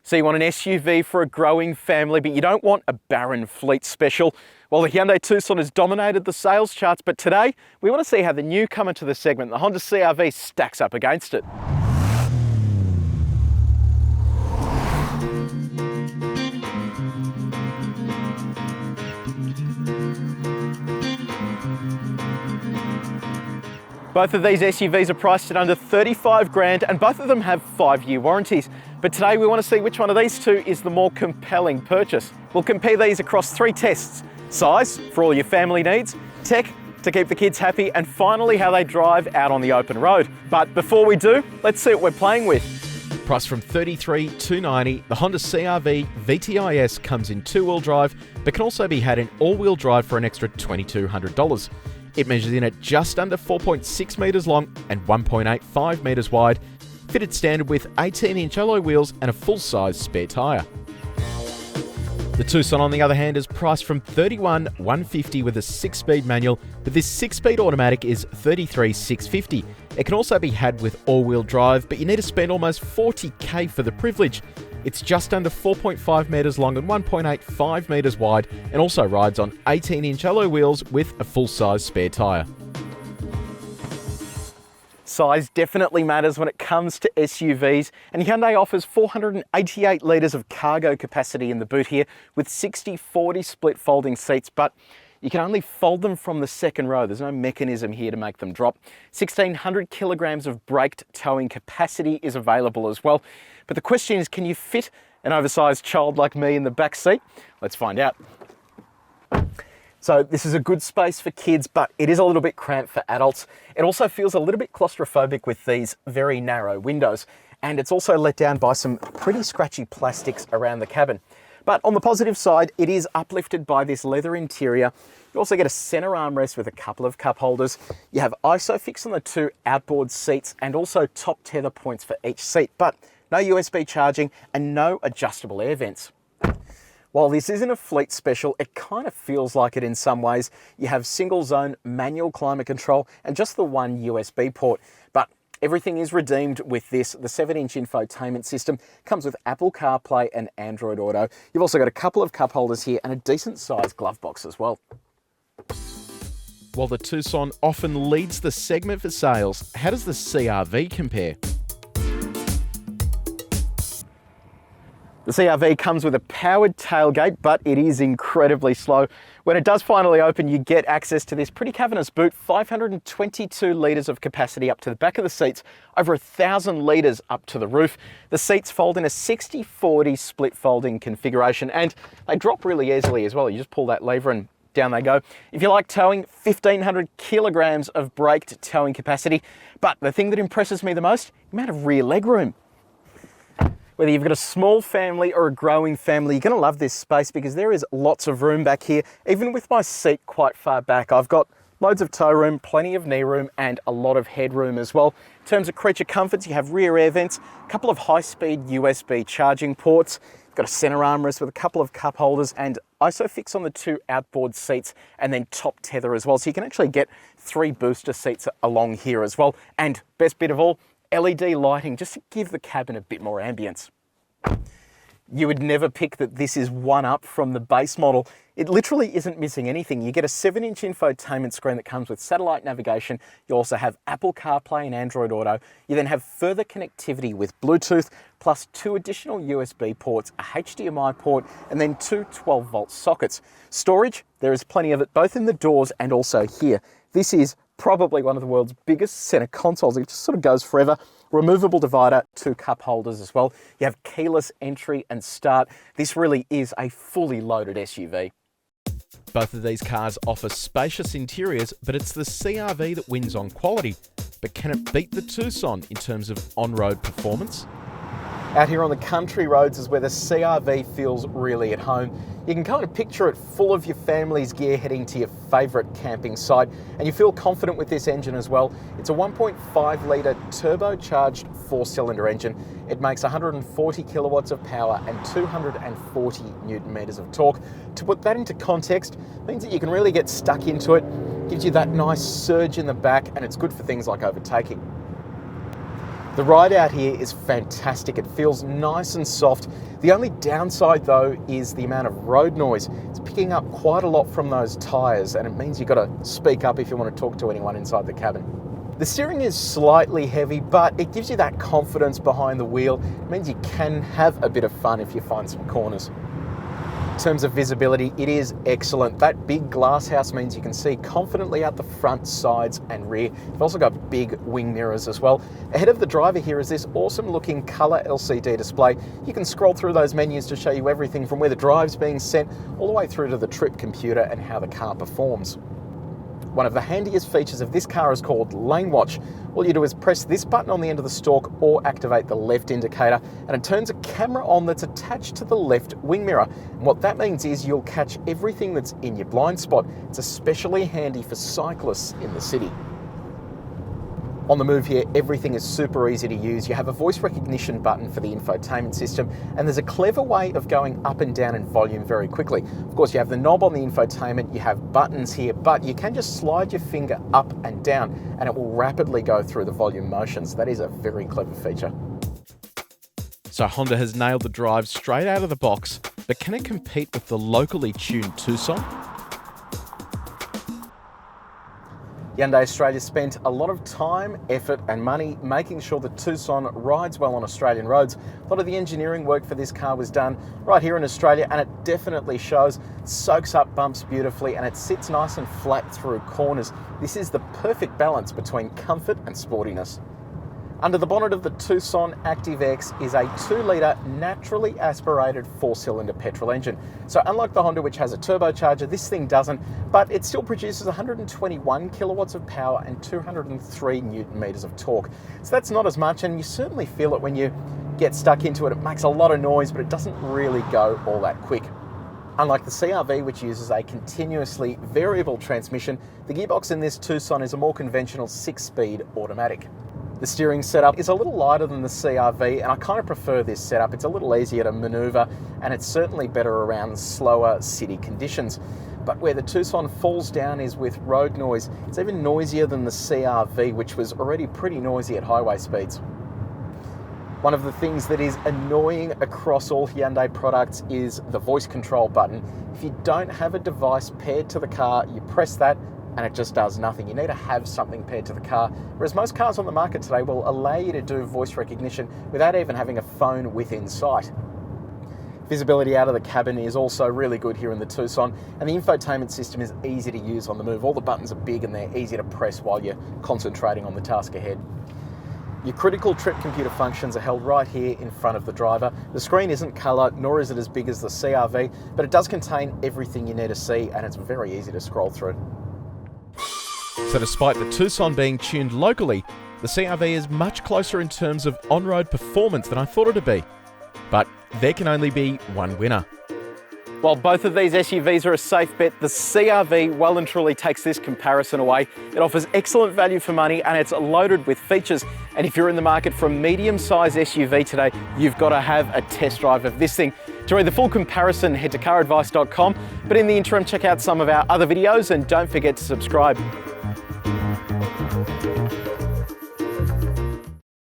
So you want an SUV for a growing family, but you don't want a barren fleet special. Well, the Hyundai Tucson has dominated the sales charts, but today we want to see how the newcomer to the segment, the Honda CR-V, stacks up against it. Both of these SUVs are priced at under 35 grand and both of them have 5-year warranties. But today we want to see which one of these two is the more compelling purchase. We'll compare these across 3 tests: size for all your family needs, tech to keep the kids happy, and finally how they drive out on the open road. But before we do, let's see what we're playing with. Priced from $33,290, the Honda CR-V VTIS comes in 2-wheel drive, but can also be had in all-wheel drive for an extra $2,200. It measures in at just under 4.6 metres long and 1.85 metres wide, fitted standard with 18-inch alloy wheels and a full-size spare tyre. The Tucson, on the other hand, is priced from $31,150 with a 6-speed manual, but this 6-speed automatic is $33,650. It can also be had with all-wheel drive, but you need to spend almost $40,000 for the privilege. It's just under 4.5 metres long and 1.85 metres wide, and also rides on 18-inch alloy wheels with a full-size spare tyre. Size definitely matters when it comes to SUVs, and Hyundai offers 488 litres of cargo capacity in the boot here with 60/40 split folding seats, but you can only fold them from the second row. There's no mechanism here to make them drop. 1,600 kilograms of braked towing capacity is available as well. But the question is, can you fit an oversized child like me in the back seat? Let's find out. So this is a good space for kids, but it is a little bit cramped for adults. It also feels a little bit claustrophobic with these very narrow windows. And it's also let down by some pretty scratchy plastics around the cabin. But on the positive side, it is uplifted by this leather interior. You also get a center armrest with a couple of cup holders. You have ISOFIX on the 2 outboard seats and also top tether points for each seat, but no USB charging and no adjustable air vents. While this isn't a fleet special, it kind of feels like it in some ways. You have single zone manual climate control and just the 1 USB port, but everything is redeemed with this. The 7-inch infotainment system comes with Apple CarPlay and Android Auto. You've also got a couple of cup holders here and a decent sized glove box as well. While the Tucson often leads the segment for sales, how does the CR-V compare? The CR-V comes with a powered tailgate, but it is incredibly slow. When it does finally open, you get access to this pretty cavernous boot, 522 litres of capacity up to the back of the seats, over 1,000 litres up to the roof. The seats fold in a 60/40 split folding configuration, and they drop really easily as well. You just pull that lever and down they go. If you like towing, 1,500 kilograms of braked towing capacity. But the thing that impresses me the most, the amount of rear legroom. Whether you've got a small family or a growing family, you're going to love this space because there is lots of room back here. Even with my seat quite far back, I've got loads of toe room, plenty of knee room, and a lot of headroom as well. In terms of creature comforts, you have rear air vents, a couple of high-speed USB charging ports. You've got a center armrest with a couple of cup holders and ISOFIX on the 2 outboard seats, and then top tether as well. So you can actually get 3 booster seats along here as well. And best bit of all, LED lighting just to give the cabin a bit more ambience. You would never pick that this is one up from the base model. It literally isn't missing anything. You get a 7-inch infotainment screen that comes with satellite navigation. You also have Apple CarPlay and Android Auto. You then have further connectivity with Bluetooth, plus 2 additional USB ports, a HDMI port, and then 2 12-volt sockets. Storage, there is plenty of it, both in the doors and also here. This is probably one of the world's biggest center consoles. It just sort of goes forever. Removable divider, 2 cup holders as well. You have keyless entry and start. This really is a fully loaded SUV. Both of these cars offer spacious interiors, but it's the CR-V that wins on quality. But can it beat the Tucson in terms of on-road performance? Out here on the country roads is where the CR-V feels really at home. You can kind of picture it full of your family's gear heading to your favourite camping site, and you feel confident with this engine as well. It's a 1.5 litre turbocharged 4-cylinder engine. It makes 140 kilowatts of power and 240 newton meters of torque. To put that into context, means that you can really get stuck into it, gives you that nice surge in the back, and it's good for things like overtaking. The ride out here is fantastic. It feels nice and soft. The only downside though is the amount of road noise. It's picking up quite a lot from those tyres, and it means you've got to speak up if you want to talk to anyone inside the cabin. The steering is slightly heavy, but it gives you that confidence behind the wheel. It means you can have a bit of fun if you find some corners. In terms of visibility, it is excellent. That big glass house means you can see confidently out the front, sides and rear. You've also got big wing mirrors as well. Ahead of the driver here is this awesome looking colour LCD display. You can scroll through those menus to show you everything from where the drive's being sent all the way through to the trip computer and how the car performs. One of the handiest features of this car is called Lane Watch. All you do is press this button on the end of the stalk or activate the left indicator, and it turns a camera on that's attached to the left wing mirror. And what that means is you'll catch everything that's in your blind spot. It's especially handy for cyclists in the city. On the move here, everything is super easy to use. You have a voice recognition button for the infotainment system, and there's a clever way of going up and down in volume very quickly. Of course, you have the knob on the infotainment, you have buttons here, but you can just slide your finger up and down, and it will rapidly go through the volume motions. That is a very clever feature. So Honda has nailed the drive straight out of the box, but can it compete with the locally tuned Tucson? Hyundai Australia spent a lot of time, effort and money making sure the Tucson rides well on Australian roads. A lot of the engineering work for this car was done right here in Australia, and it definitely shows. It soaks up bumps beautifully and it sits nice and flat through corners. This is the perfect balance between comfort and sportiness. Under the bonnet of the Tucson Active X is a 2-litre naturally aspirated 4-cylinder petrol engine. So unlike the Honda, which has a turbocharger, this thing doesn't, but it still produces 121 kilowatts of power and 203 newton meters of torque. So that's not as much, and you certainly feel it when you get stuck into it. It makes a lot of noise, but it doesn't really go all that quick. Unlike the CR-V, which uses a continuously variable transmission, the gearbox in this Tucson is a more conventional 6-speed automatic. The steering setup is a little lighter than the CR-V, and I kind of prefer this setup. It's a little easier to maneuver, and it's certainly better around slower city conditions. But where the Tucson falls down is with road noise. It's even noisier than the CR-V, which was already pretty noisy at highway speeds. One of the things that is annoying across all Hyundai products is the voice control button. If you don't have a device paired to the car, you press that and it just does nothing. You need to have something paired to the car, whereas most cars on the market today will allow you to do voice recognition without even having a phone within sight. Visibility out of the cabin is also really good here in the Tucson, and the infotainment system is easy to use on the move. All the buttons are big and they're easy to press while you're concentrating on the task ahead. Your critical trip computer functions are held right here in front of the driver. The screen isn't colour, nor is it as big as the CR-V, but it does contain everything you need to see, and it's very easy to scroll through. So despite the Tucson being tuned locally, the CR-V is much closer in terms of on-road performance than I thought it would be. But there can only be one winner. While both of these SUVs are a safe bet, the CR-V well and truly takes this comparison away. It offers excellent value for money and it's loaded with features. And if you're in the market for a medium-sized SUV today, you've got to have a test drive of this thing. To read the full comparison, head to caradvice.com. But in the interim, check out some of our other videos and don't forget to subscribe.